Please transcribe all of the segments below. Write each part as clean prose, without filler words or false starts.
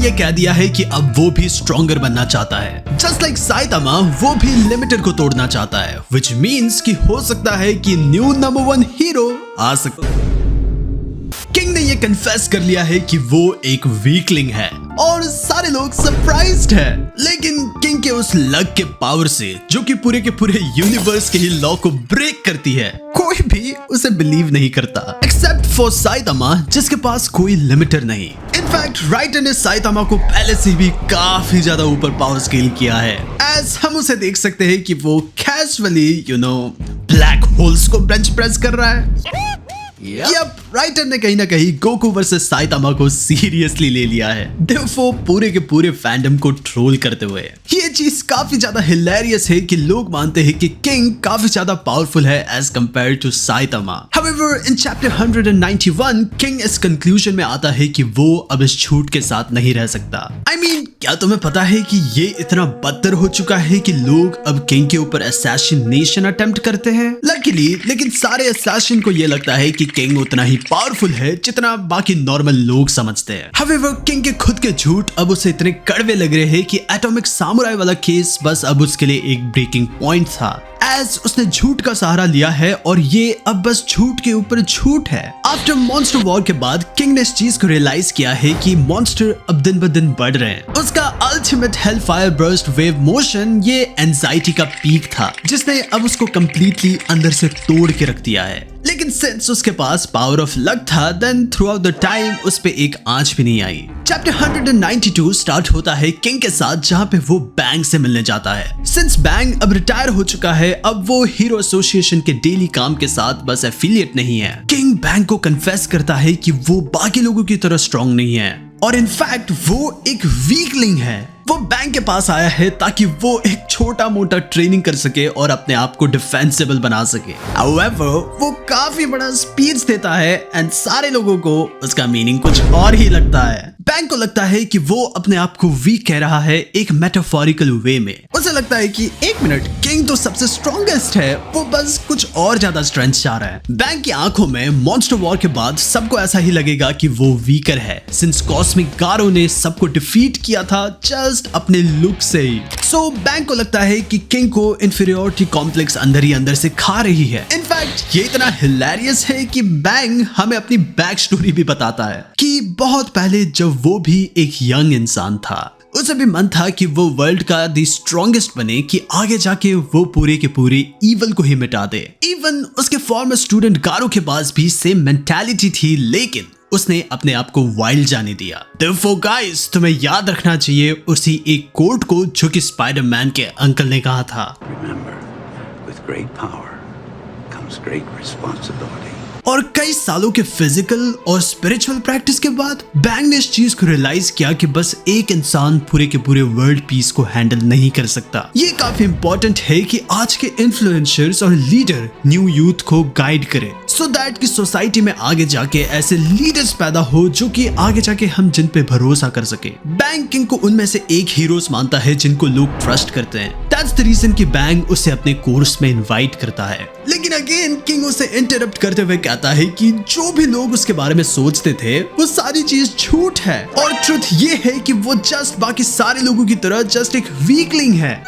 ये कह दिया है कि अब वो भी स्ट्रॉन्गर बनना चाहता है। जस्ट लाइक साइतामा वो भी लिमिटेड को तोड़ना चाहता है, which means कि हो सकता है कि न्यू नंबर 1 हीरो आ सकता है। किंग ने ये कन्फेस कर लिया है कि वो एक वीकलिंग है और सारे लोग सरप्राइज्ड है। लेकिन किंग के उस लक के पावर से, जो कि पूरे के पूरे यूनिवर्स के ही लॉ को ब्रेक करती है, कोई भी उसे बिलीव नहीं करता एक्सेप्ट फॉर साइतामा, जिसके पास कोई लिमिटर नहीं। इनफैक्ट राइटर ने साइतामा को पहले से भी काफी ज्यादा ऊपर पावर स्केल किया है, एज हम उसे देख सकते हैं कि वो कैजुअली ब्लैक होल्स को बेंच प्रेस कर रहा है। यप, राइटर ने कहीं ना कहीं गोकू वर्सेस साइतामा को सीरियसली ले लिया है, देयरफॉर पूरे के पूरे फैंडम को ट्रोल करते हुए। ये चीज काफी ज्यादा हिलेरियस है कि लोग मानते हैं कि किंग काफी ज्यादा पावरफुल है as compare to Saitama. However in chapter 191 King इस कंक्लूजन में आता है कि वो अब इस झूठ के साथ नहीं रह सकता। I mean, क्या तुम्हें पता है कि ये इतना बदतर हो चुका है कि लोग अब किंग के ऊपर असैसिनेशन अटेम्प्ट करते हैं। लकीली लेकिन सारे असैसिन को ये लगता है कि किंग उतना ही पावरफुल है जितना बाकी नॉर्मल लोग समझते हैं। हाउएवर किंग के खुद के झूठ अब उसे इतने कड़वे लग रहे हैं कि एटॉमिक सामुराई वाला केस बस अब उसके लिए एक ब्रेकिंग पॉइंट था, एज उसने झूठ का सहारा लिया है और ये अब बस झूठ के ऊपर झूठ है। आफ्टर मॉन्स्टर वॉर के बाद किंग ने इस चीज को रियलाइज किया है कि मॉन्स्टर अब दिन ब दिन बढ़ रहे हैं। उसका ultimate Hellfire burst wave motion ये एंजाइटी का पीक था, जिसने अब उसको कंप्लीटली अंदर से तोड़ के रख दिया है। लेकिन सिंस उसके पास पावर ऑफ लक था, then throughout the time उस पे एक आंच भी नहीं आई। चैप्टर 192 स्टार्ट होता है किंग के साथ, जहाँ पे वो बैंग से मिलने जाता है। सिंस बैंग अब रिटायर हो चुका है, अब वो हीरो एसोसिएशन के डेली काम के साथ बस एफिलिएट नहीं है। किंग बैंग को कन्फेस करता है कि वो बाकी लोगों की तरह स्ट्रॉन्ग नहीं है और इनफैक्ट वो एक वीकलिंग है। वो बैंक के पास आया है ताकि वो एक छोटा मोटा ट्रेनिंग कर सके और अपने आप को डिफेंसिबल बना सके। However, वो काफी बड़ा स्पीच देता है एंड सारे लोगों को उसका मीनिंग कुछ और ही लगता है। बैंक को लगता है कि वो अपने आप को वीक कह रहा है एक मेटाफोरिकल वे में। उसे लगता है कि एक मिनट, किंग तो सबसे स्ट्रॉन्गेस्ट है, वो बस कुछ और ज्यादा स्ट्रेंथ चाह रहा है। बैंक की आंखों में मॉन्स्टर वॉर के बाद सबको ऐसा ही लगेगा कि वो वीकर है, सिंस कॉस्मिक गारो ने सबको डिफीट किया था जस्ट अपने लुक से ही। सो बैंक को लगता है कि किंग को इंफीरियरिटी कॉम्प्लेक्स अंदर ही अंदर से खा रही है। इनफैक्ट ये इतना हिलेरियस है कि बैंक हमें अपनी बैक स्टोरी भी बताता है कि बहुत पहले जब वो भी एक यंग इंसान था, उसे भी मन था कि वो वर्ल्ड का दी स्ट्रॉन्गेस्ट बने, कि आगे जाके वो पूरे के पूरे इवल को ही मिटा दे। इवन उसके फॉर्मर स्टूडेंट गारो के पास भी सेम मेंटालिटी थी, लेकिन उसने अपने आप को वाइल्ड जाने दिया। Therefore guys, तुम्हें याद रखना चाहिए उसी एक कोट को जो कि स्पाइडरमैन के अंकल ने कहा था। Remember, with great power comes great responsibility. और कई सालों के फिजिकल और स्पिरिचुअल प्रैक्टिस के बाद बैंग ने इस चीज को रियलाइज किया कि बस एक इंसान पूरे के पूरे वर्ल्ड पीस को हैंडल नहीं कर सकता। ये काफी इंपॉर्टेंट है कि आज के इन्फ्लुएंसर्स और लीडर न्यू यूथ को गाइड करे, सो दैट कि सोसाइटी में आगे जाके ऐसे लीडर्स पैदा हो जो कि आगे जाके हम जिन पे भरोसा कर सके। बैंग किंग को उनमें से एक हीरोज मानता है जिनको लोग ट्रस्ट करते हैं। दैट्स द रीजन कि बैंग उसे अपने कोर्स में इनवाइट करता है। लेकिन अगेन किंग उसे इंटरप्ट करते हुए कहता है कि जो भी लोग उसके बारे में सोचते थे वो सारी चीज झूठ है और ट्रुथ ये है कि वो जस्ट बाकी सारे लोगों की तरह जस्ट एक वीकलिंग है।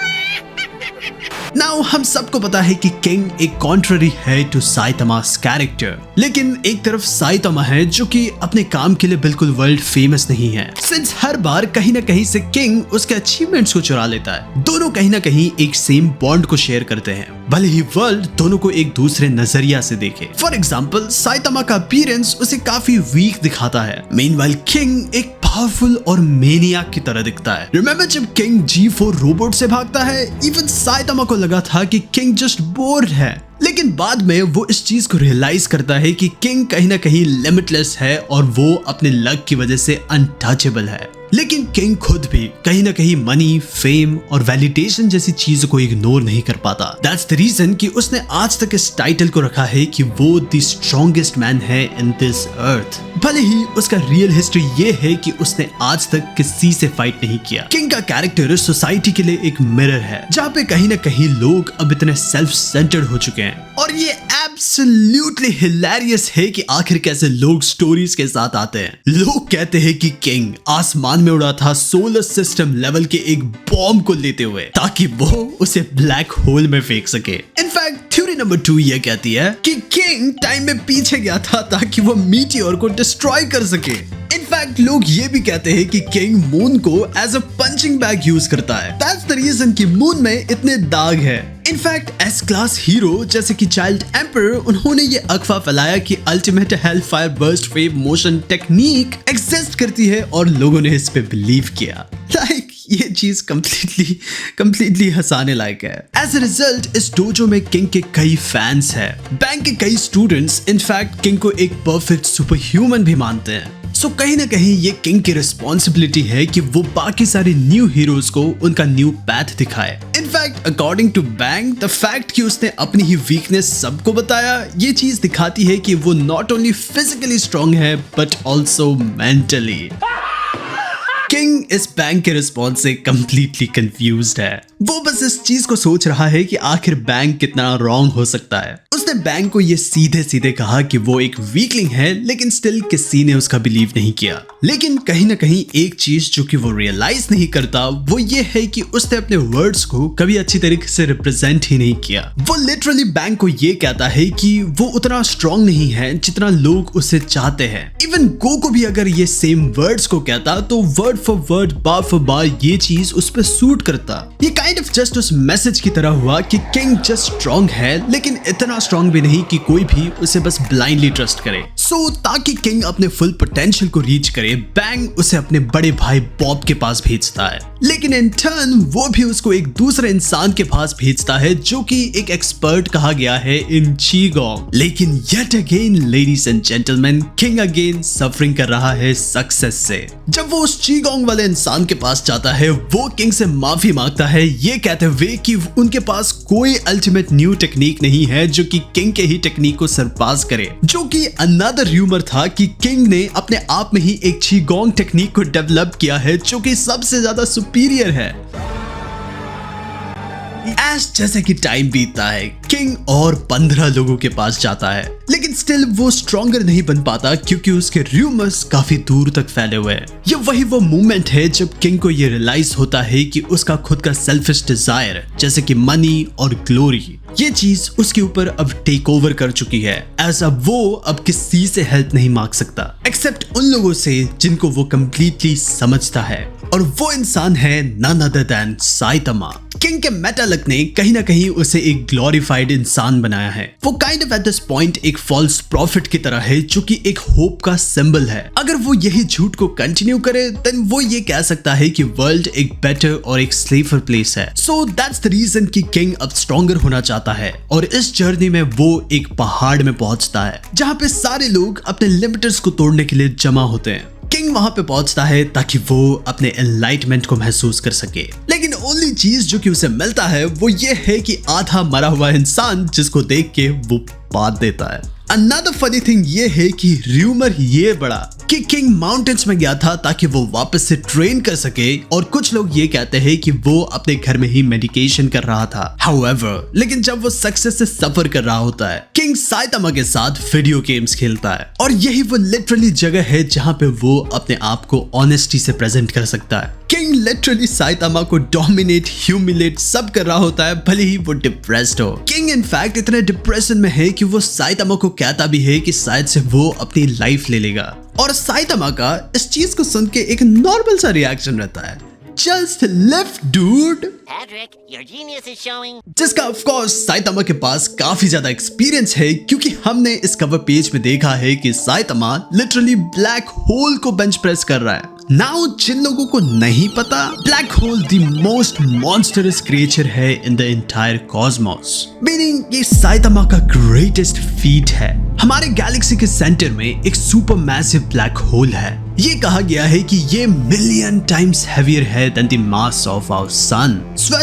नाउ हम सबको पता है कि किंग एक कॉन्ट्ररी है टू साइतामा's कैरेक्टर, लेकिन एक तरफ साइतामा है जो कि अपने काम के लिए बिल्कुल वर्ल्ड फेमस नहीं है, सिंस हर बार कहीं ना कहीं से किंग उसके अचीवमेंट्स को चुरा लेता है। दोनों कहीं ना कहीं एक सेम बॉन्ड को शेयर करते हैं, भले ही वर्ल्ड दोनों को एक दूसरे नजरिया से देखे। फॉर एग्जाम्पल साइतामा का अपीयरेंस उसे काफी वीक दिखाता है, मीनवाइल किंग एक पावरफुल और मेनियाक की तरह दिखता है। रिमेंबर जब किंग G4 रोबोट से भागता है, इवन साइतामा को लगा था कि किंग जस्ट बोर्ड है, लेकिन बाद में वो इस चीज को रियलाइज करता है कि किंग कहीं ना कहीं लिमिटलेस है और वो अपने लक की वजह से अनटचेबल है। लेकिन किंग खुद भी कहीं ना कहीं मनी, फेम और वैलिडेशन जैसी चीजों को इग्नोर नहीं कर पाता। दैट्स द रीजन कि उसने आज तक इस टाइटल को रखा है कि वो द स्ट्रॉन्गेस्ट मैन है इन दिस अर्थ। भले ही उसका रियल हिस्ट्री ये है कि उसने आज तक किसी से फाइट नहीं किया। किंग का कैरेक्टर सोसाइटी के लिए एक मिरर है, जहाँ पे कहीं ना कहीं लोग अब इतने सेल्फ सेंटर्ड हो चुके हैं और ये एब्सोल्युटली हिलेरियस है कि आखिर कैसे लोग स्टोरीज के साथ आते हैं। लोग कहते हैं कि किंग आसमान में उड़ा था सोलर सिस्टम लेवल के एक बॉम्ब को लेते हुए ताकि वो उसे ब्लैक होल में फेंक सके। इनफैक्ट थ्योरी नंबर 2 ये कहती है कि किंग टाइम में पीछे गया था ताकि वो मीटियोर को डिस्ट्रॉय कर सके। इनफैक्ट लोग ये भी कहते हैं कि किंग मून को as a punching bag use करता है। दैट्स द रीजन कि मून में इतने दाग है। इनफैक्ट एस क्लास हीरो जैसे कि चाइल्ड एम्पर उन्होंने ये अफवाह फैलाया कि ultimate Hellfire burst wave motion technique exist करती है और लोगों ने इस पे बिलीव किया। ये चीज कंप्लीटली हंसाने लायक है। एज ए रिजल्ट इस डोजो में किंग के कई फैंस हैं। बैंक के कई स्टूडेंट्स इनफैक्ट किंग को एक परफेक्ट सुपर ह्यूमन भी मानते हैं। सो कहीं ना कहीं ये किंग की रिस्पॉन्सिबिलिटी है कि वो बाकी सारे न्यू हीरोज को उनका न्यू पैथ दिखाए। In fact according to bank the fact कि उसने अपनी ही वीकनेस सबको बताया ये चीज दिखाती है कि वो नॉट ओनली फिजिकली स्ट्रांग है बट ऑल्सो मेंटली। किंग इस बैंक के रिस्पॉन्स से कंप्लीटली कंफ्यूज्ड है। वो बस इस चीज को सोच रहा है कि आखिर बैंक कितना रॉन्ग हो सकता है। उसने बैंक को ये सीधे सीधे कहा कि वो एक वीकलिंग है, लेकिन स्टिल किसी ने उसका बिलीव नहीं किया। लेकिन कहीं ना कहीं एक चीज जो कि वो रियलाइज नहीं करता वो ये है कि उसने अपने वर्ड्स को कभी अच्छी तरीके से रिप्रेजेंट ही नहीं किया। वो लिटरली बैंक को ये कहता है कि वो उतना स्ट्रांग नहीं है जितना लोग उसे चाहते हैं। इवन गो को भी अगर ये सेम वर्ड्स को कहता तो word for word bar for बार ये चीज उस पर सूट करता। ये काइंड ऑफ जस्ट उस मैसेज की तरह हुआ कि किंग जस्ट स्ट्रांग है लेकिन इतना स्ट्रांग भी नहीं कि कोई भी उसे बस ब्लाइंडली ट्रस्ट करे। सो ताकि किंग अपने फुल पोटेंशियल को रीच करे बैंक उसे अपने बड़े भाई बॉब के पास भेजता है। लेकिन इन टर्न वो भी उसको एक दूसरे इंसान के पास भेजता है जो कि एक एक्सपर्ट कहा गया है इन चीगोंग। लेकिन yet again ladies and gentleman king again suffering कर रहा है सक्सेस से। जब वो उस चीगोंग वाले इंसान के पास जाता है वो किंग से माफी मांगता है ये कहते हुए कि उनके पास कोई अल्टीमेट न्यू टेक्निक नहीं है जो कि किंग के ही टेक्निक को सरपास करे। जो कि अनदर र्यूमर था कि किंग ने अपने आप में ही एक चीगोंग टेक्निक को डेवलप किया है जो कि सबसे ज्यादा सुपीरियर है। जैसे कि टाइम बीतता है किंग और 15 लोगों के पास जाता है लेकिन स्टिल वो स्ट्रॉन्गर नहीं बन पाता क्योंकि उसके रूमर्स काफी दूर तक फैले हुए हैं। ये वही वो मोमेंट है जब किंग को ये रियलाइज होता है कि उसका खुद का सेल्फिश डिजायर जैसे कि मनी और ग्लोरी ये चीज उसके ऊपर अब टेक ओवर कर चुकी है। ऐसा वो अब किसी से हेल्प नहीं मांग सकता एक्सेप्ट उन लोगों से जिनको वो कंप्लीटली समझता है और वो इंसान है none other than Saitama. King के मेटालक ने कहीं ना कहीं उसे एक ग्लोरीफाइड इंसान बनाया है। वो kind of at this point एक फॉल्स प्रॉफिट की तरह है जो कि एक होप का सिंबल है। अगर वो यही झूठ को कंटिन्यू करे देन वो ये कह सकता है कि वर्ल्ड एक बेटर और एक सेफर प्लेस है। सो दैट्स द रीजन कि किंग अब स्ट्रॉन्गर होना चाहता है और इस जर्नी में वो एक पहाड़ में पहुंचता है जहां पे सारे लोग अपने लिमिटर्स को तोड़ने के लिए जमा होते हैं। किंग वहां पे पहुंचता है ताकि वो अपने एनलाइटमेंट को महसूस कर सके लेकिन ओनली चीज जो कि उसे मिलता है वो ये है कि आधा मरा हुआ इंसान जिसको देख के वो बात देता है। अनदर फनी थिंग ये है कि र्यूमर ये बड़ा कि किंग माउंटेन्स में गया था ताकि वो वापस से ट्रेन कर सके और कुछ लोग ये कहते हैं कि वो अपने घर में ही मेडिटेशन कर रहा था। हाउएवर लेकिन जब वो सक्सेस से सफर कर रहा होता है किंग साइतामा के साथ वीडियो गेम्स खेलता है और यही वो लिटरली जगह है जहां पे वो अपने आप को ऑनेस्टी से प्रेजेंट कर सकता है। किंग लिटरली साइतामा को डोमिनेट ह्यूमिलेट सब कर रहा होता है भले ही वो डिप्रेस्ड हो। किंग इनफैक्ट इतने डिप्रेशन में है कि वो साइतामा को कहता भी है कि शायद से वो अपनी लाइफ ले लेगा और साइतामा का इस चीज को सुन के एक नॉर्मल सा रिएक्शन रहता है just lift dude. Patrick, your genius is showing. जिसका ऑफ कोर्स साइतामा के पास काफी ज्यादा एक्सपीरियंस है क्योंकि हमने इस कवर पेज में देखा है कि साइतामा लिटरली ब्लैक होल को बेंच प्रेस कर रहा है। नाउ जिन लोगों को नहीं पता black hole the most monstrous creature है in the entire cosmos meaning ये साइतामा का ग्रेटेस्ट फीट है। हमारे गैलेक्सी के सेंटर में एक सुपर मैसिव ब्लैक होल है। ये कहा गया है कि ये मिलियन टाइम्स हेवियर है than the mass of our sun. So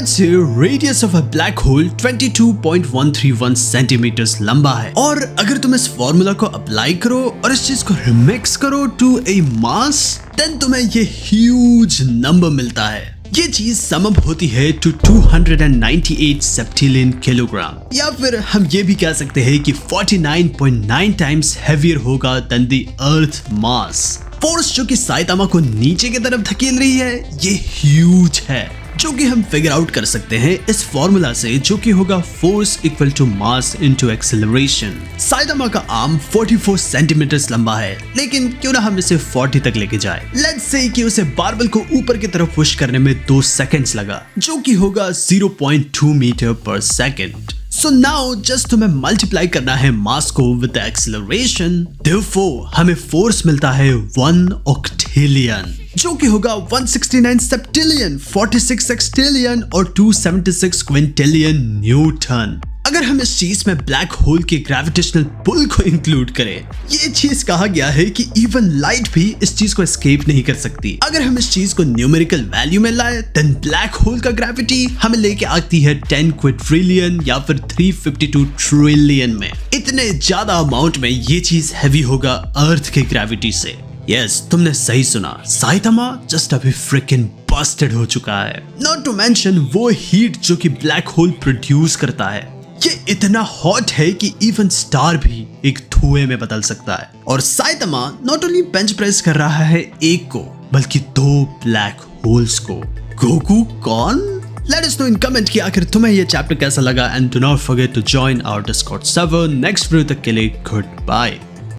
radius of a black hole 22.131 centimetres लंबा है और अगर तुम इस फॉर्मूला को अप्लाई करो और इस चीज को रिमिक्स करो टू ए मास देन तुम्हें ये ह्यूज नंबर मिलता है ये चीज समअप होती है टू 298 सेप्टिलियन किलोग्राम, या फिर हम ये भी कह सकते हैं कि 49.9 टाइम्स हेवियर होगा than the earth mass. Force जो कि साइतामा को नीचे की तरफ धकेल रही है ये ह्यूज है, जो कि हम फिगर आउट कर सकते हैं इस फॉर्मूला से, जो कि होगा force equal to mass into acceleration. Saitama का आर्म 44 सेंटीमीटर लंबा है, लेकिन क्यों ना हम इसे 40 तक लेके जाए। लेट्स से कि उसे बारबल को ऊपर की तरफ पुश करने में 2 सेकंड्स लगा, जो कि होगा 0.2 मीटर पर सेकंड। So now just तुम्हें मल्टीप्लाई करना है मास को विद एक्सेलरेशन, therefore हमें फोर्स मिलता है 1 ऑक्टेलियन, जो कि होगा 169 सेप्टिलियन, 46 सेक्सटिलियन और 276 क्विंटिलियन न्यूटन। अगर हम इस चीज में ब्लैक होल के ग्रेविटेशनल पुल को इंक्लूड करें, ये चीज कहा गया है कि इवन लाइट भी इस चीज को एस्केप नहीं कर सकती। अगर हम इस चीज को न्यूमेरिकल वैल्यू में लाए, देन ब्लैक होल का ग्रेविटी हमें लेके आती है 10 क्विड्रिलियन या फिर 352 ट्रिलियन में। इतने ज्यादा अमाउंट में ये चीज हैवी होगा अर्थ के ग्रेविटी से। यस, तुमने सही सुना, साइतामा जस्ट अभी फ्रिकिंग बस्टेड हो चुका है। नॉट टू मेंशन वो हीट जो कि ब्लैक होल प्रोड्यूस करता है, ये इतना हॉट है कि इवन स्टार भी एक धुएं में बदल सकता है। और Saitama not only bench press कर रहा है एक को, बल्कि 2 ब्लैक होल्स को। गोकू कौन? Let us know in comment कि आखिर तुम्हें ये चैप्टर कैसा लगा, and do not forget to join our Discord server। Next video तक के लिए गुड बाय।